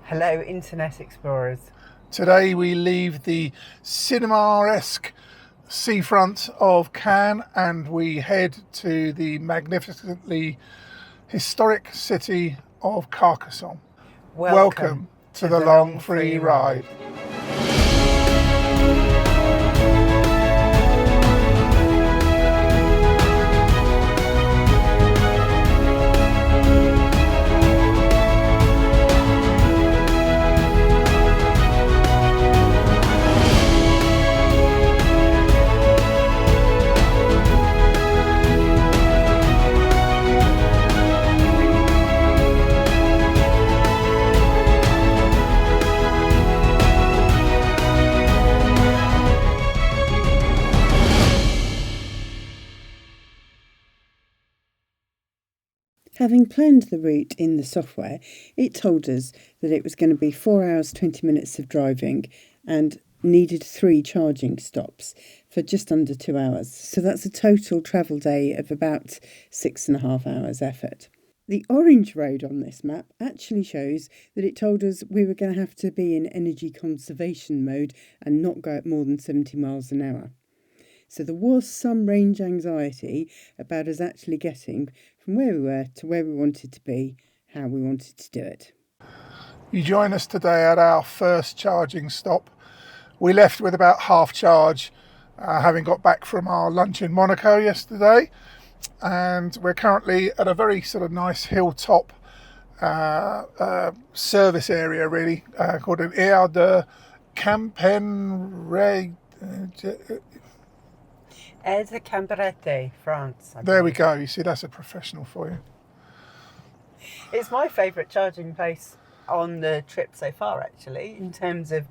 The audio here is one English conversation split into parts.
Hello, Internet Explorers. Today we leave the cinema-esque seafront of Cannes and we head to the magnificently historic city of Carcassonne. Welcome to the long free ride. Having planned the route in the software, it told us that it was going to be 4 hours, 20 minutes of driving and needed 3 charging stops for just under 2 hours. So that's a total travel day of about 6.5 hours effort. The orange road on this map actually shows that it told us we were going to have to be in energy conservation mode and not go at more than 70 miles an hour. So there was some range anxiety about us actually getting from where we were to where we wanted to be, how we wanted to do it. You join us today at our first charging stop. We left with about half charge, having got back from our lunch in Monaco yesterday. And we're currently at a very sort of nice hilltop service area, really, called an Aire de Campenre. Aire de Camberete, France. There we go. You see, that's a professional for you. It's my favourite charging place on the trip so far, actually, in terms of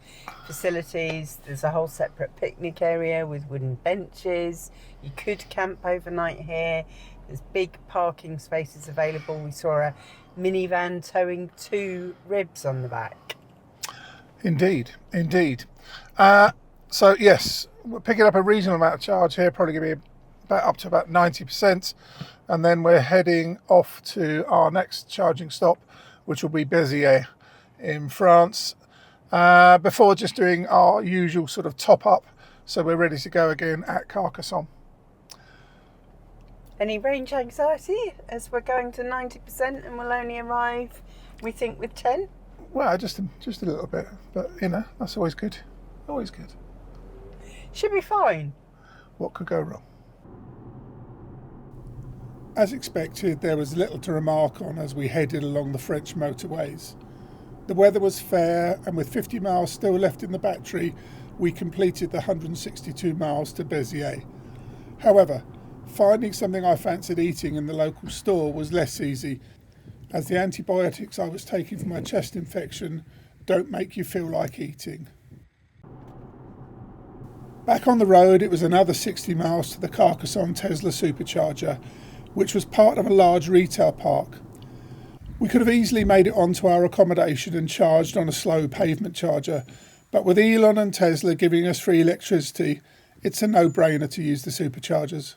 facilities. There's a whole separate picnic area with wooden benches. You could camp overnight here. There's big parking spaces available. We saw a minivan towing 2 ribs on the back. Indeed. So, yes, we're picking up a reasonable amount of charge here, probably going to be up to about 90%. And then we're heading off to our next charging stop, which will be Béziers in France, before just doing our usual sort of top up. So we're ready to go again at Carcassonne. Any range anxiety as we're going to 90% and we'll only arrive, we think, with 10? Well, just a little bit, but you know, that's always good. Always good. Should be fine. What could go wrong? As expected, there was little to remark on as we headed along the French motorways. The weather was fair, and with 50 miles still left in the battery, we completed the 162 miles to Béziers. However, finding something I fancied eating in the local store was less easy, as the antibiotics I was taking for my chest infection don't make you feel like eating. Back on the road, it was another 60 miles to the Carcassonne Tesla supercharger, which was part of a large retail park. We could have easily made it onto our accommodation and charged on a slow pavement charger, but with Elon and Tesla giving us free electricity, it's a no-brainer to use the superchargers.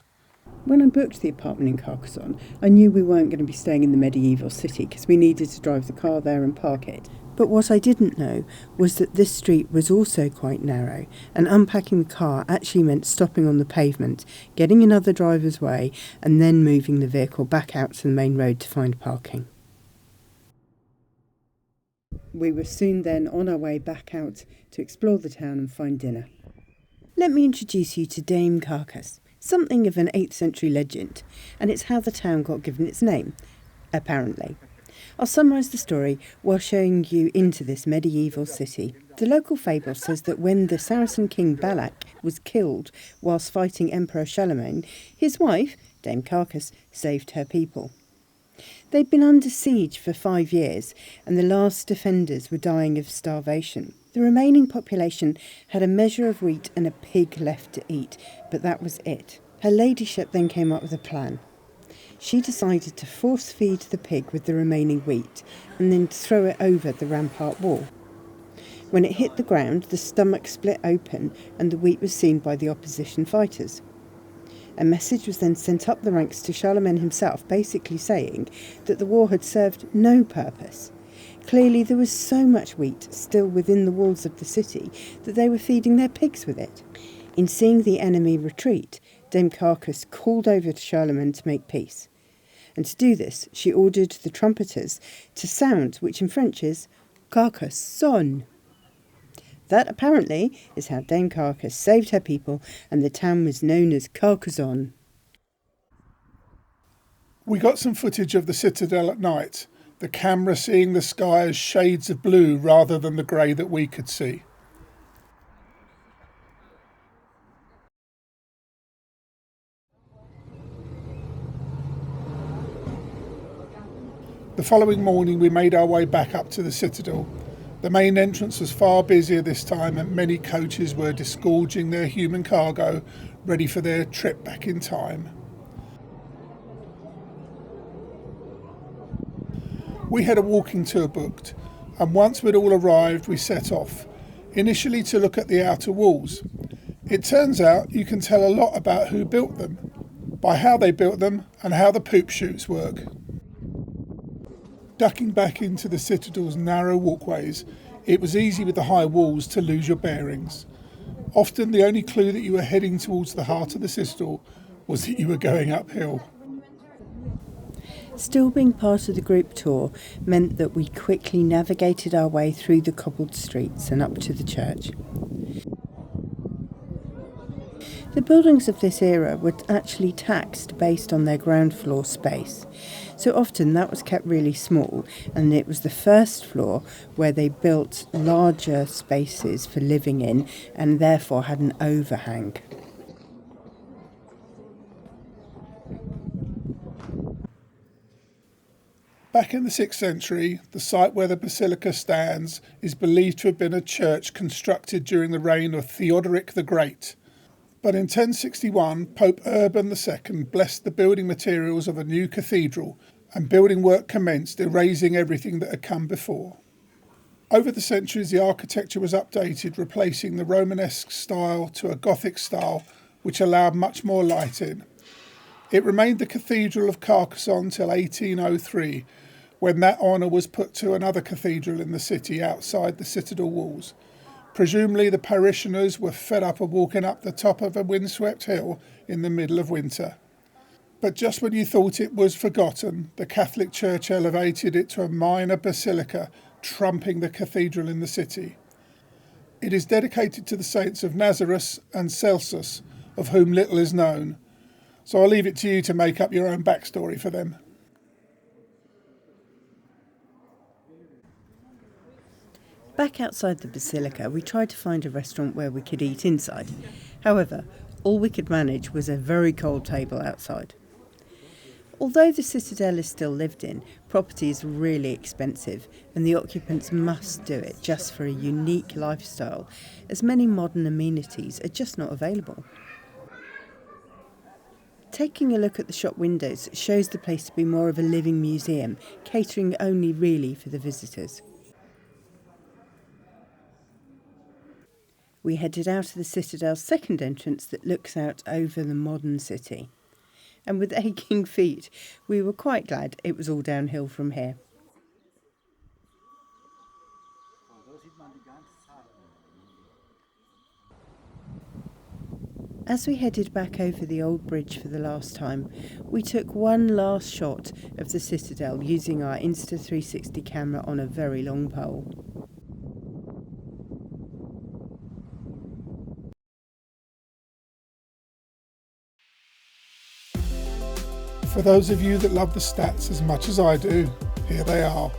When I booked the apartment in Carcassonne, I knew we weren't going to be staying in the medieval city because we needed to drive the car there and park it. But what I didn't know was that this street was also quite narrow, and unpacking the car actually meant stopping on the pavement, getting another driver's way, and then moving the vehicle back out to the main road to find parking. We were soon then on our way back out to explore the town and find dinner. Let me introduce you to Dame Carcasse, something of an 8th century legend, and it's how the town got given its name, apparently. I'll summarise the story while showing you into this medieval city. The local fable says that when the Saracen king Balak was killed whilst fighting Emperor Charlemagne, his wife, Dame Carcasse, saved her people. They'd been under siege for 5 years, and the last defenders were dying of starvation. The remaining population had a measure of wheat and a pig left to eat, but that was it. Her ladyship then came up with a plan. She decided to force-feed the pig with the remaining wheat and then throw it over the rampart wall. When it hit the ground, the stomach split open and the wheat was seen by the opposition fighters. A message was then sent up the ranks to Charlemagne himself, basically saying that the war had served no purpose. Clearly there was so much wheat still within the walls of the city that they were feeding their pigs with it. In seeing the enemy retreat, Dame Carcass called over to Charlemagne to make peace. And to do this, she ordered the trumpeters to sound, which in French is Carcassonne. That apparently is how Dame Carcass saved her people, and the town was known as Carcassonne. We got some footage of the citadel at night, the camera seeing the sky as shades of blue rather than the grey that we could see. The following morning we made our way back up to the citadel. The main entrance was far busier this time, and many coaches were disgorging their human cargo, ready for their trip back in time. We had a walking tour booked, and once we'd all arrived we set off, initially to look at the outer walls. It turns out you can tell a lot about who built them, by how they built them and how the poop chutes work. Ducking back into the citadel's narrow walkways, it was easy with the high walls to lose your bearings. Often the only clue that you were heading towards the heart of the citadel was that you were going uphill. Still being part of the group tour meant that we quickly navigated our way through the cobbled streets and up to the church. The buildings of this era were actually taxed based on their ground floor space. So often that was kept really small, and it was the first floor where they built larger spaces for living in and therefore had an overhang. Back in the 6th century, the site where the basilica stands is believed to have been a church constructed during the reign of Theodoric the Great. But in 1061, Pope Urban II blessed the building materials of a new cathedral, and building work commenced, erasing everything that had come before. Over the centuries, the architecture was updated, replacing the Romanesque style to a Gothic style, which allowed much more light in. It remained the Cathedral of Carcassonne till 1803, when that honour was put to another cathedral in the city outside the citadel walls. Presumably the parishioners were fed up of walking up the top of a windswept hill in the middle of winter. But just when you thought it was forgotten, the Catholic Church elevated it to a minor basilica, trumping the cathedral in the city. It is dedicated to the saints of Nazareth and Celsus, of whom little is known, so I'll leave it to you to make up your own backstory for them. Back outside the basilica, we tried to find a restaurant where we could eat inside. However, all we could manage was a very cold table outside. Although the citadel is still lived in, property is really expensive, and the occupants must do it just for a unique lifestyle, as many modern amenities are just not available. Taking a look at the shop windows shows the place to be more of a living museum, catering only really for the visitors. We headed out of the citadel's second entrance that looks out over the modern city. And with aching feet, we were quite glad it was all downhill from here. As we headed back over the old bridge for the last time, we took one last shot of the citadel using our Insta360 camera on a very long pole. For those of you that love the stats as much as I do, here they are.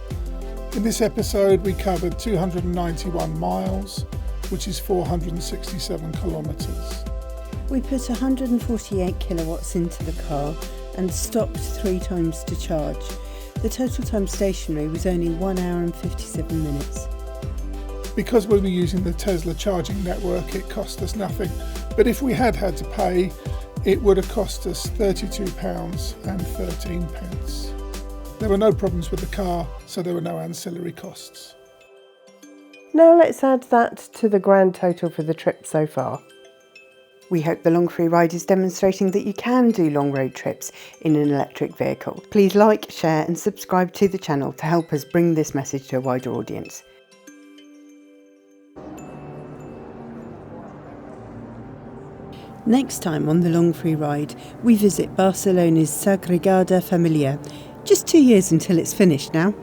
In this episode we covered 291 miles, which is 467 kilometres. We put 148 kilowatts into the car and stopped 3 times to charge. The total time stationary was only 1 hour and 57 minutes. Because we were using the Tesla charging network, it cost us nothing. But if we had to pay, it would have cost us £32.13. There were no problems with the car, so there were no ancillary costs. Now let's add that to the grand total for the trip so far. We hope the long free ride is demonstrating that you can do long road trips in an electric vehicle. Please like, share and subscribe to the channel to help us bring this message to a wider audience. Next time on the long free ride, we visit Barcelona's Sagrada Familia. Just 2 years until it's finished now.